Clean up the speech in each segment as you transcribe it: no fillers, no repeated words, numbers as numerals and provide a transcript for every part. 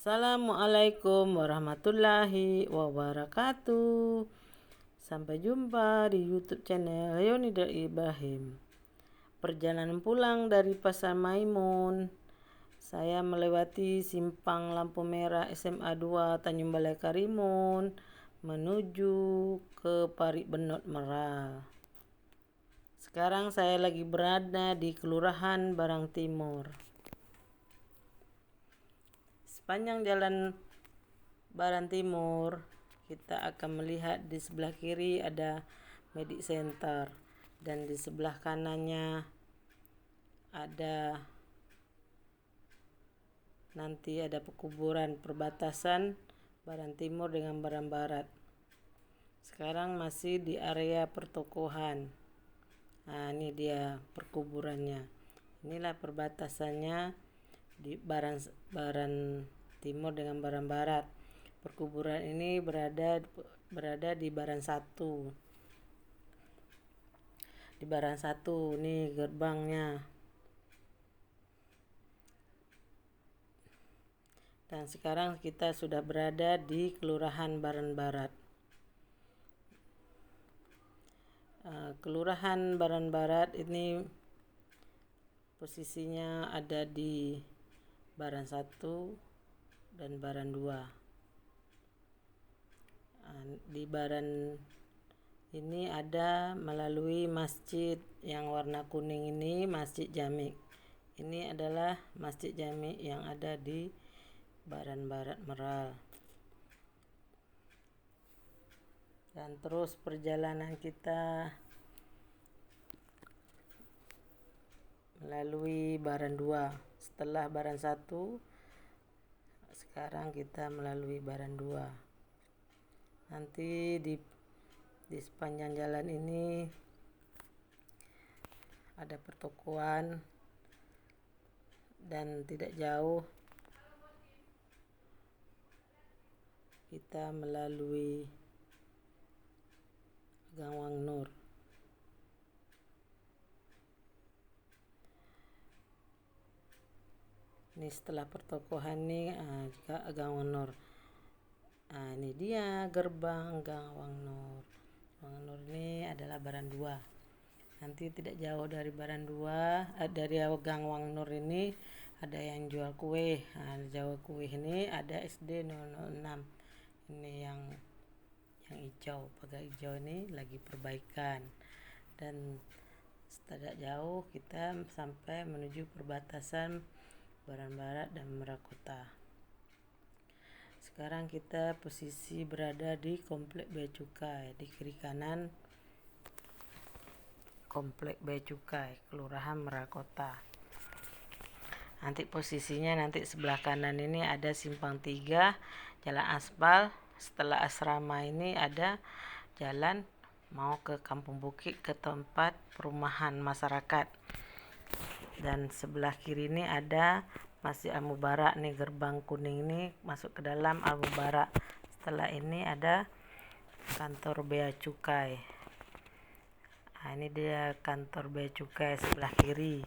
Assalamualaikum warahmatullahi wabarakatuh. Sampai jumpa di YouTube channel Leonida Ibrahim. Perjalanan pulang dari Pasar Maimun, saya melewati simpang lampu merah SMA 2 Tanjung Balai Karimun menuju ke Parit Benot Meral. Sekarang saya lagi berada di Kelurahan Barang Timur. Sepanjang jalan Barang Timur, kita akan melihat di sebelah kiri ada Medic Center dan di sebelah kanannya nanti ada pekuburan perbatasan Barang Timur dengan Barang Barat. Sekarang masih di area pertokohan. Nah, ini dia perkuburannya. Inilah perbatasannya di Barang Timur dengan Barang Barat. Perkuburan ini berada di Barang 1. Di Barang 1 nih gerbangnya. Dan sekarang kita sudah berada di Kelurahan Barang Barat. Kelurahan Barang Barat ini posisinya ada di Barang 1 dan Barang 2. Di Barang ini ada melalui masjid yang warna kuning ini, Masjid Jami. Ini adalah Masjid Jami yang ada di Barang Barat Meral. Dan terus perjalanan kita melalui Barang 2. Setelah Barang 1, sekarang kita melalui Barang 2. Nanti di sepanjang jalan ini ada pertokoan dan tidak jauh kita melalui Gang Wang Nur. Ini setelah pertokohan nih juga Gang Wang Nur. Ini dia gerbang Gang Wang Nur. Wang Nur ini adalah Barang 2. Nanti tidak jauh dari Barang 2, dari Gang Wang Nur ini ada yang jual kue. Jual kue ini ada SD 006. Ini yang hijau, pagar hijau ini lagi perbaikan. Dan tidak jauh kita sampai menuju perbatasan Barang Barat dan Merakota. Sekarang kita posisi berada di Komplek Bea Cukai, di kiri kanan Komplek Bea Cukai, Kelurahan Merakota. Nanti posisinya sebelah kanan ini ada Simpang 3, jalan aspal. Setelah asrama ini ada jalan mau ke Kampung Bukit, ke tempat perumahan masyarakat. Dan sebelah kiri ini ada Masjid Al-Mubarak nih, gerbang kuning ini masuk ke dalam Al-Mubarak. Setelah ini ada kantor Bea Cukai. Ini dia kantor Bea Cukai sebelah kiri.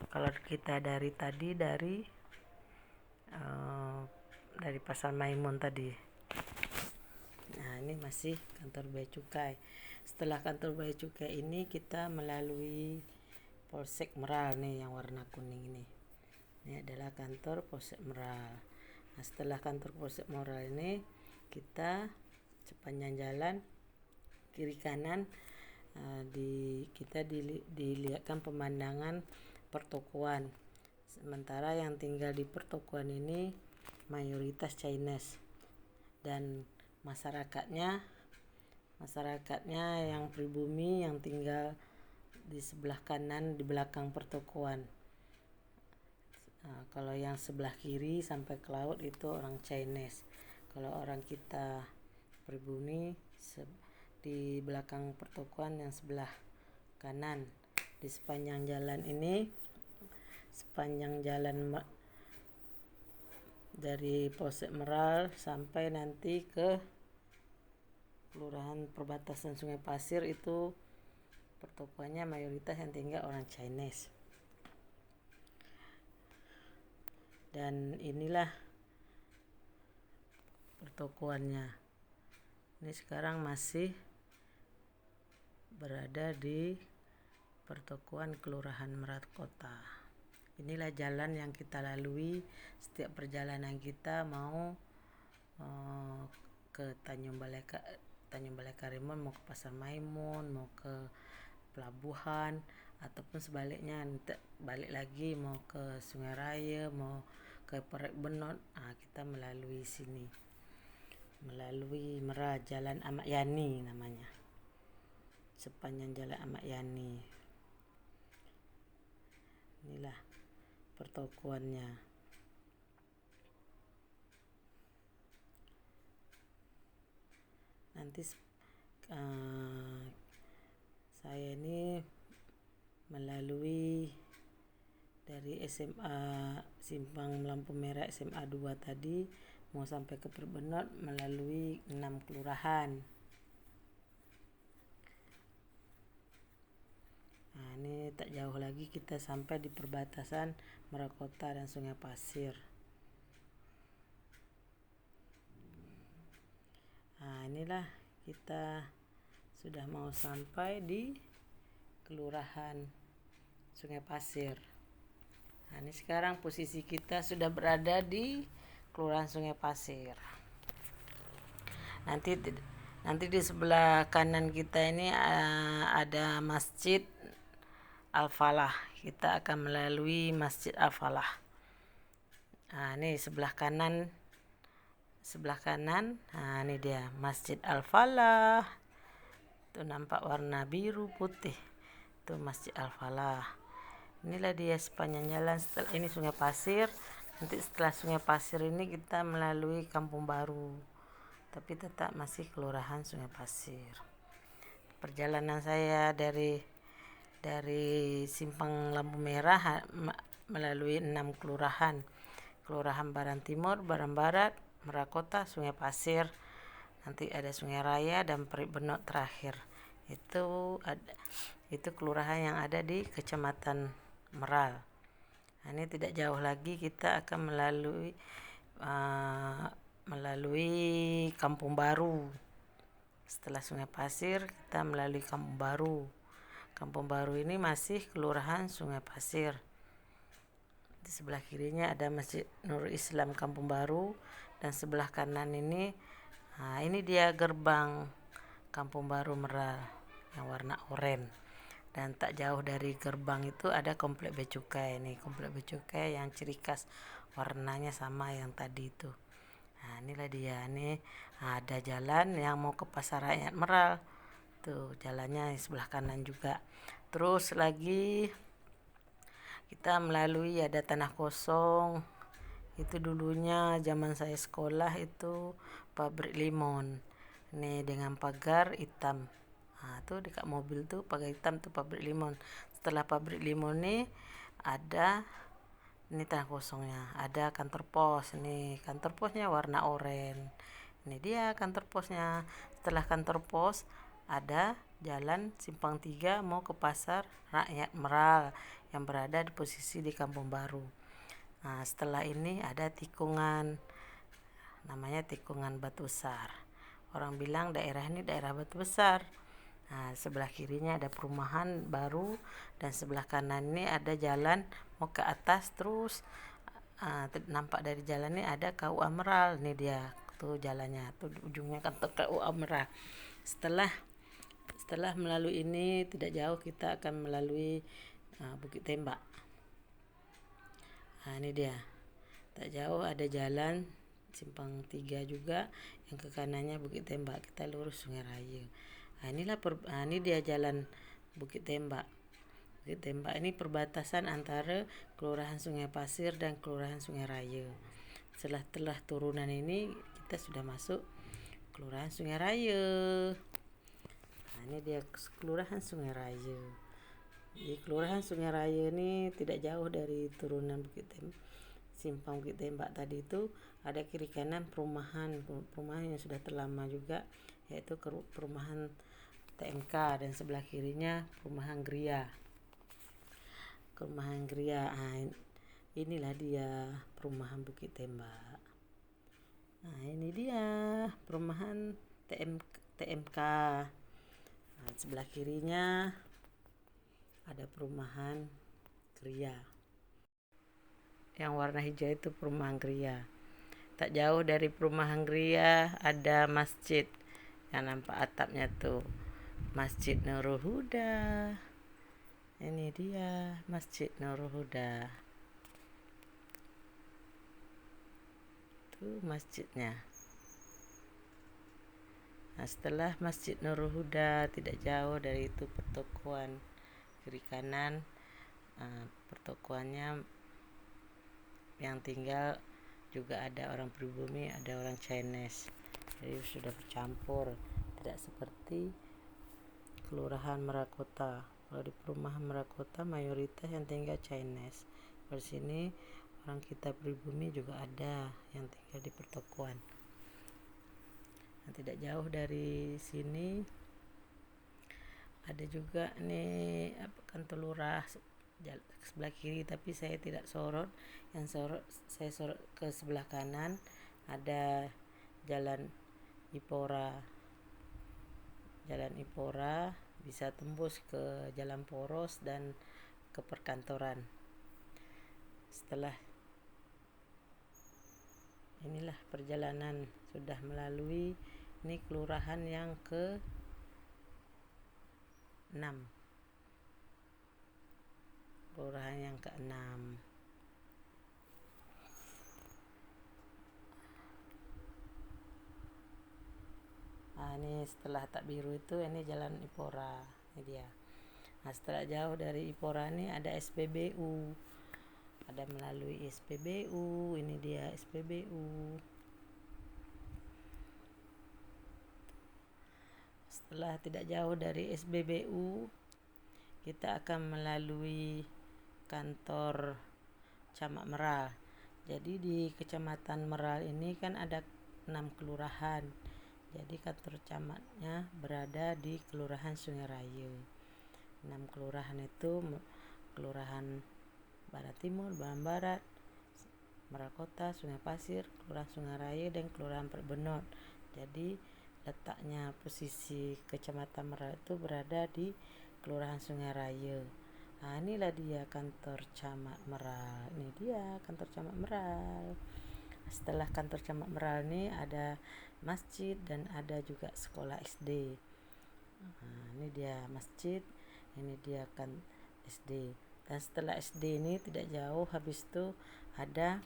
Kalau kita dari Pasar Maimun tadi. Ini masih kantor Bea Cukai. Setelah kantor Bea Cukai ini kita melalui Polsek Meral nih yang warna kuning ini. Ini adalah kantor Polsek Meral. Setelah kantor Polsek Meral ini kita sepanjang jalan kiri kanan kita dilihatkan pemandangan pertokoan. Sementara yang tinggal di pertokoan ini mayoritas Chinese dan masyarakatnya yang pribumi yang tinggal di sebelah kanan di belakang pertokoan. Kalau yang sebelah kiri sampai ke laut itu orang Chinese. Kalau orang kita pribumi di belakang pertokoan yang sebelah kanan. Di sepanjang jalan ini, sepanjang jalan dari Polsek Meral sampai nanti ke Kelurahan Perbatasan Sungai Pasir, itu pertokoannya mayoritas yang tinggal orang Chinese. Dan inilah pertokoannya. Ini sekarang masih berada di pertokoan Kelurahan Merak Kota. Inilah jalan yang kita lalui setiap perjalanan kita mau ke Tanjung Balai Karimun, mau ke Pasar Maimun, mau ke pelabuhan, ataupun sebaliknya balik lagi mau ke Sungai Raya, mau ke Perek Benot. Kita melalui sini, melalui Merak, Jalan Ahmad Yani namanya, sepanjang Jalan Ahmad Yani. Inilah pertokoannya. Nanti saya ini melalui dari SMA Simpang Lampu Merah SMA 2 tadi mau sampai ke Perbenot melalui 6 kelurahan. Ini tak jauh lagi kita sampai di perbatasan Merak Kota dan Sungai Pasir. Inilah kita sudah mau sampai di Kelurahan Sungai Pasir. Ini sekarang posisi kita sudah berada di Kelurahan Sungai Pasir. Nanti di sebelah kanan kita ini ada Masjid Al-Falah. Kita akan melalui Masjid Al-Falah. Ini sebelah kanan. Ini dia Masjid Al-Falah. Itu nampak warna biru putih. Itu Masjid Al-Falah. Inilah dia sepanjang jalan. Setelah ini Sungai Pasir. Nanti setelah Sungai Pasir ini kita melalui Kampung Baru, tapi tetap masih Kelurahan Sungai Pasir. Perjalanan saya dari Simpang Lampu Merah melalui 6 kelurahan. Kelurahan Baran Timur, Baran Barat, Merak Kota, Sungai Pasir. Nanti ada Sungai Raya dan Perek Benot terakhir. Itu kelurahan yang ada di Kecamatan Meral. Ini tidak jauh lagi kita akan melalui Kampung Baru. Setelah Sungai Pasir kita melalui Kampung Baru. Kampung Baru ini masih Kelurahan Sungai Pasir. Di sebelah kirinya ada Masjid Nurul Islam Kampung Baru, dan sebelah kanan ini dia gerbang Kampung Baru Meral yang warna oranye. Dan tak jauh dari gerbang itu ada Komplek Becukai. Ini Komplek Becukai yang ciri khas warnanya sama yang tadi itu. Inilah dia. Ini ada jalan yang mau ke Pasar Rakyat Meral. Tuh jalannya di sebelah kanan juga. Terus lagi kita melalui ada tanah kosong. Itu dulunya zaman saya sekolah itu pabrik limon. Ini dengan pagar hitam. Tuh dekat mobil tuh pagar hitam tuh pabrik limon. Setelah pabrik limon nih ada ini tanah kosongnya, ada kantor pos. Ini kantor posnya warna oranye. Ini dia kantor posnya. Setelah kantor pos ada jalan Simpang 3 mau ke Pasar Rakyat Meral yang berada di posisi di Kampung Baru. Setelah ini ada tikungan, namanya tikungan Batu Besar. Orang bilang daerah ini daerah Batu Besar. Sebelah kirinya ada perumahan baru, dan sebelah kanan ini ada jalan mau ke atas. Terus nampak dari jalan ini ada KUA Meral. Ini dia tuh jalannya, tuh ujungnya kantor KUA Meral. Setelah melalui ini tidak jauh kita akan melalui Bukit Tembak. Ini dia, tak jauh ada jalan Simpang 3 juga, yang ke kanannya Bukit Tembak. Kita lurus Sungai Raya. Ini dia jalan Bukit Tembak. Bukit Tembak ini perbatasan antara Kelurahan Sungai Pasir dan Kelurahan Sungai Raya. Setelah turunan ini kita sudah masuk Kelurahan Sungai Raya. Ini dia Kelurahan Sungai Raya. Di Kelurahan Sungai Raya ini tidak jauh dari turunan Simpang Bukit Tembak tadi itu ada kiri kanan perumahan yang sudah terlama juga, yaitu perumahan TMK, dan sebelah kirinya perumahan Gria. Inilah dia perumahan Bukit Tembak. Ini Ini dia perumahan TMK. Nah, sebelah kirinya ada perumahan Gria. Yang warna hijau itu perumahan Gria. Tak jauh dari perumahan Gria ada masjid yang nampak atapnya tuh, Masjid Nurul Huda. Ini dia Masjid Nurul Huda. Tuh masjidnya. Nah, setelah Masjid Nurul Huda tidak jauh dari itu pertokoan kiri kanan. Pertokoannya yang tinggal juga ada orang pribumi, ada orang Chinese. Jadi sudah bercampur, tidak seperti Kelurahan Merakota. Kalau di perumahan Merakota mayoritas yang tinggal Chinese. Di sini orang kita pribumi juga ada yang tinggal di pertokoan. Nah, tidak jauh dari sini ada juga nih kantor lurah sebelah kiri, tapi saya tidak sorot. Saya sorot ke sebelah kanan ada Jalan Ipora bisa tembus ke Jalan Poros dan ke perkantoran. Setelah inilah perjalanan sudah melalui ini kelurahan yang ke-6. Kelurahan yang ke-6. Ini setelah tak biru itu ini Jalan Ipora. Ini dia. Nah, setelah jauh dari Ipora ini ada SPBU. Ada melalui SPBU. Ini dia SPBU. Setelah tidak jauh dari SPBU, kita akan melalui kantor Camat Meral. Jadi di Kecamatan Meral ini kan ada 6 kelurahan. Jadi kantor camatnya berada di Kelurahan Sungai Raya. 6 kelurahan itu Kelurahan Barat Timur, Barat Barat, Merakota, Sungai Pasir, Kelurahan Sungai Raya, dan Kelurahan Perbenot. Jadi letaknya posisi Kecamatan Meral itu berada di Kelurahan Sungai Raya. Nah, inilah dia kantor Camat Meral. Ini dia kantor Camat Meral. Setelah kantor Camat Meral ini ada masjid dan ada juga sekolah SD. Nah, ini dia masjid, ini dia kan SD. Dan setelah SD ini tidak jauh, habis itu ada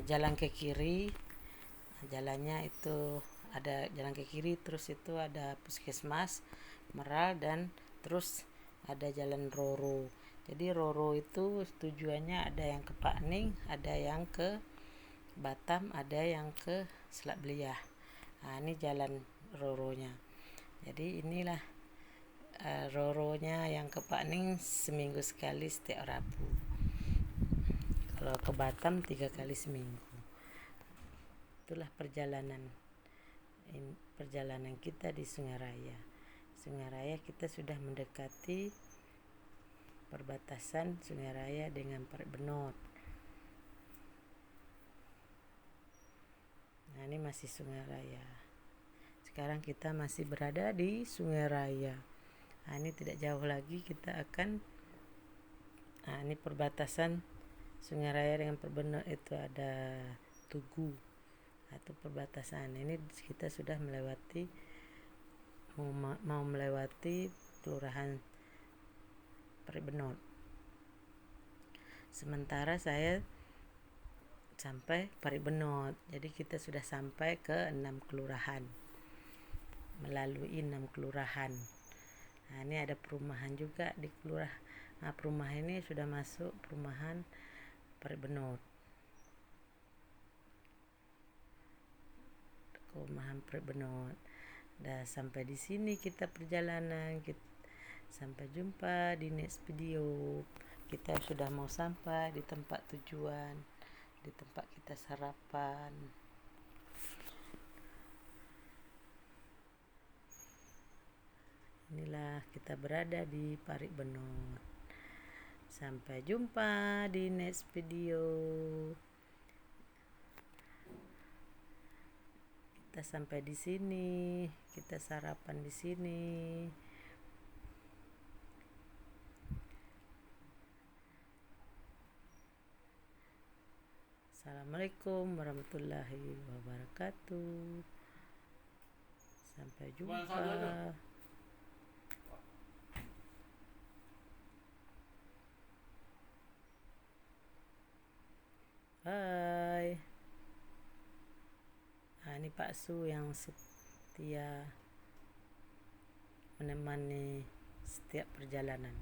jalan ke kiri. Jalannya itu ada jalan ke kiri, terus itu ada puskesmas Meral, dan terus ada jalan Roro. Jadi Roro itu tujuannya ada yang ke Pakning, ada yang ke Batam, ada yang ke Selat Beliah. Nah, ini jalan Roronya. Jadi inilah Roronya. Yang ke Pakning seminggu sekali setiap Rabu. Kalau ke Batam 3 kali seminggu. Itulah perjalanan kita di Sungai Raya. Sungai Raya kita sudah mendekati perbatasan Sungai Raya dengan Perbenot. Nah, ini masih Sungai Raya. Sekarang kita masih berada di Sungai Raya. Nah, ini tidak jauh lagi kita akan ini perbatasan Sungai Raya dengan Perbenot itu ada Tugu atau perbatasan. Ini kita sudah melewati mau melewati Kelurahan Perbenot. Sementara saya sampai Perbenot. Jadi kita sudah sampai ke 6 kelurahan. Melalui 6 kelurahan. Nah, ini ada perumahan juga di kelurahan. Nah, perumahan ini sudah masuk perumahan Perbenot. Perumahan Perbenot. Dah sampai di sini kita perjalanan. Sampai jumpa di next video. Kita sudah mau sampai di tempat tujuan, di tempat kita sarapan. Inilah kita berada di Perbenot. Sampai jumpa di next video. kita sampai di sini, kita sarapan di sini. Assalamualaikum warahmatullahi wabarakatuh. Sampai jumpa. Bye. Nah, ini Pak Su yang setia menemani setiap perjalanan.